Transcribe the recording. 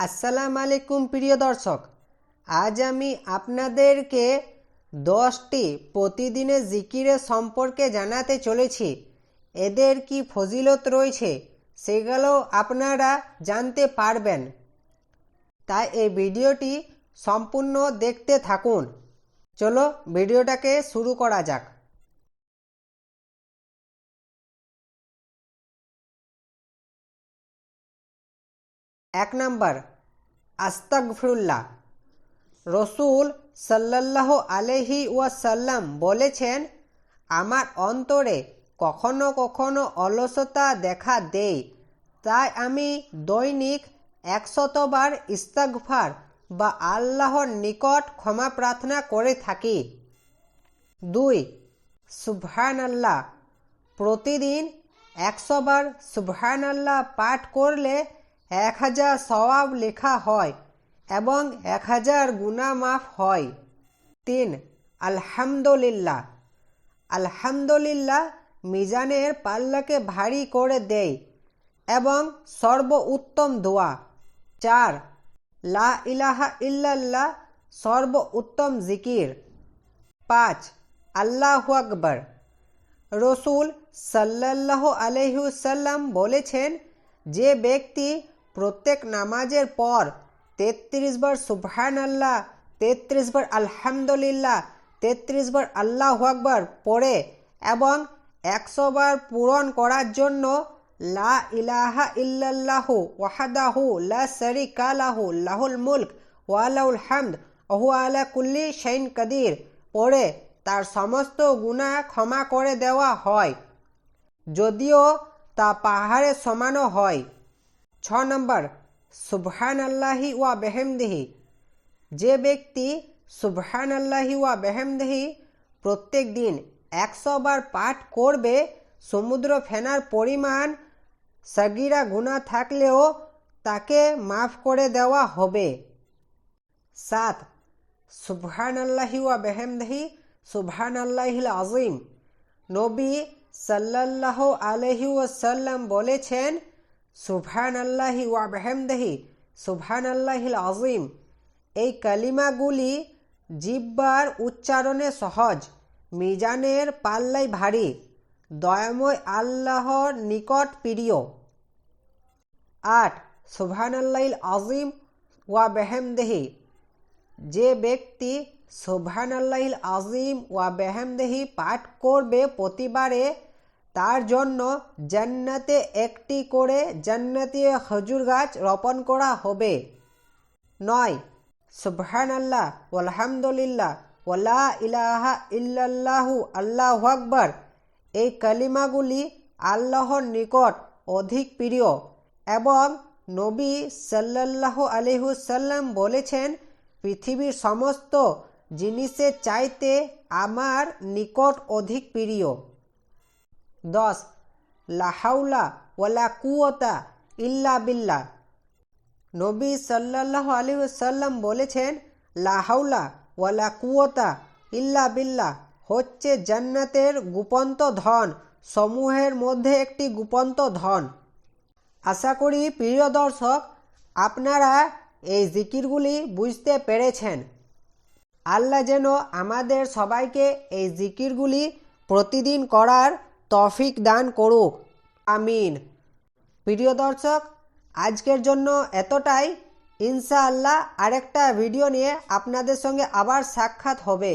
আসসালামু আলাইকুম প্রিয় দর্শক, আজ আমি আপনাদেরকে 10টি প্রতিদিনের জিকিরের সম্পর্কে জানাতে চলেছি। এদের কি ফজিলত রয়েছে সেগুলো আপনারা জানতে পারবেন, তাই এই ভিডিওটি সম্পূর্ণ দেখতে থাকুন। চলো ভিডিওটাকে শুরু করা যাক। 1 নম্বর, আস্তাগফিরুল্লাহ। রসুল সাল্লাল্লাহু আলাইহি ওয়াসাল্লাম বলেছেন, আমার অন্তরে কখনো কখনো অলসতা দেখা দেয়, তাই আমি দৈনিক 100 বার ইস্তিগফার বা আল্লাহর নিকট ক্ষমা প্রার্থনা করে থাকি। 2. সুবহানাল্লাহ। প্রতিদিন 100 বার সুবহানাল্লাহ পাঠ করলে 1000 সওয়াব লেখা হয় এবং 1000 গুনাহ মাফ হয়। 3. আলহামদুলিল্লাহ। আলহামদুলিল্লাহ মিজানের পাল্লাকে ভারী করে দেয় এবং সর্ব উত্তম দোয়া। 4. লা ইলাহা ইল্লাল্লাহ, সর্ব উত্তম জিকির। 5. আল্লাহু আকবার। রসুল সাল্লাল্লাহু আলাইহি ওয়াসাল্লাম বলেছেন, যে ব্যক্তি প্রত্যেক নামাজের পর 33 বার সুবহানাল্লাহ, 33 বার আলহামদুলিল্লাহ, 33 বার আল্লাহু আকবার পড়ে এবং 100 বার পূরণ করার জন্য লা ইলাহা ইল্লাল্লাহু ওয়াহদাহু লা শারীকা লাহু লাহুল মুলক ওয়া লাহুল হামদ ওয়া হুয়া আলা কুল্লি শাইইন কাদির পড়ে তার সমস্ত গুনাহ ক্ষমা করে দেওয়া হয়, যদিও তা পাহাড়ের সমানও হয়। 6 নম্বর, সুবহানাল্লাহি ওয়া বিহামদিহি। যে ব্যক্তি সুবহানাল্লাহি ওয়া বিহামদিহি প্রত্যেক দিন 100 বার পাঠ করবে, সমুদ্র ফেনার পরিমাণ সগীরা গুনাহ থাকলেও তাকে মাফ করে দেওয়া হবে। 7. সুবহানাল্লাহি ওয়া বিহামদিহি সুবহানাল্লাহিল আযীম। নবী সাল্লাল্লাহু আলাইহি ওয়াসাল্লাম বলেছেন, সুবহানাল্লাহি ওয়া বিহামদিহি সুবহানাল্লাহিল আযীম। এই কালিমাগুলি জিহ্বার উচ্চারণে সহজ, মিজানের পাল্লায় ভারী, দয়াময় আল্লাহর নিকট প্রিয়। 8. সুবহানাল্লাহিল আযীম ওয়া বিহামদিহি। যে ব্যক্তি সুবহানাল্লাহিল আযীম ওয়া বিহামদিহি পাঠ করবে প্রতিবারে, তার জন্য জান্নাতে একটি করে জান্নাতি খেজুর গাছ রোপণ করা হবে। 9. সুবহানাল্লাহ ওয়ালহামদুলিল্লাহ ওয়া লা ইলাহা ইল্লাল্লাহু আল্লাহু আকবার। এই কালিমাগুলি আল্লাহর নিকট অধিক প্রিয় এবং নবী সাল্লাল্লাহু আলাইহি ওয়াসাল্লাম বলেছেন, পৃথিবীর সমস্ত জিনিসের চাইতে আমার নিকট অধিক প্রিয়। 10. লা হাওলা ওয়ালা কুওয়াতা ইল্লা বিল্লাহ। নবী সাল্লাল্লাহু আলাইহি ওয়াসাল্লাম বলেছেন, লা হাওলা ওয়ালা কুওয়াতা ইল্লা বিল্লাহ হচ্ছে জান্নাতের গুপ্ত ধন সমূহের মধ্যে একটি গুপ্ত ধন। আশা করি প্রিয় দর্শক, আপনারা এই জিকিরগুলি বুঝতে পেরেছেন। আল্লাহ যেন আমাদের সবাইকে এই জিকিরগুলি প্রতিদিন করার তৌফিক দান করুক, আমিন। প্রিয় দর্শক, আজকের জন্য এতটাই। ইনশাআল্লাহ আরেকটা ভিডিও নিয়ে আপনাদের সঙ্গে আবার সাক্ষাৎ হবে।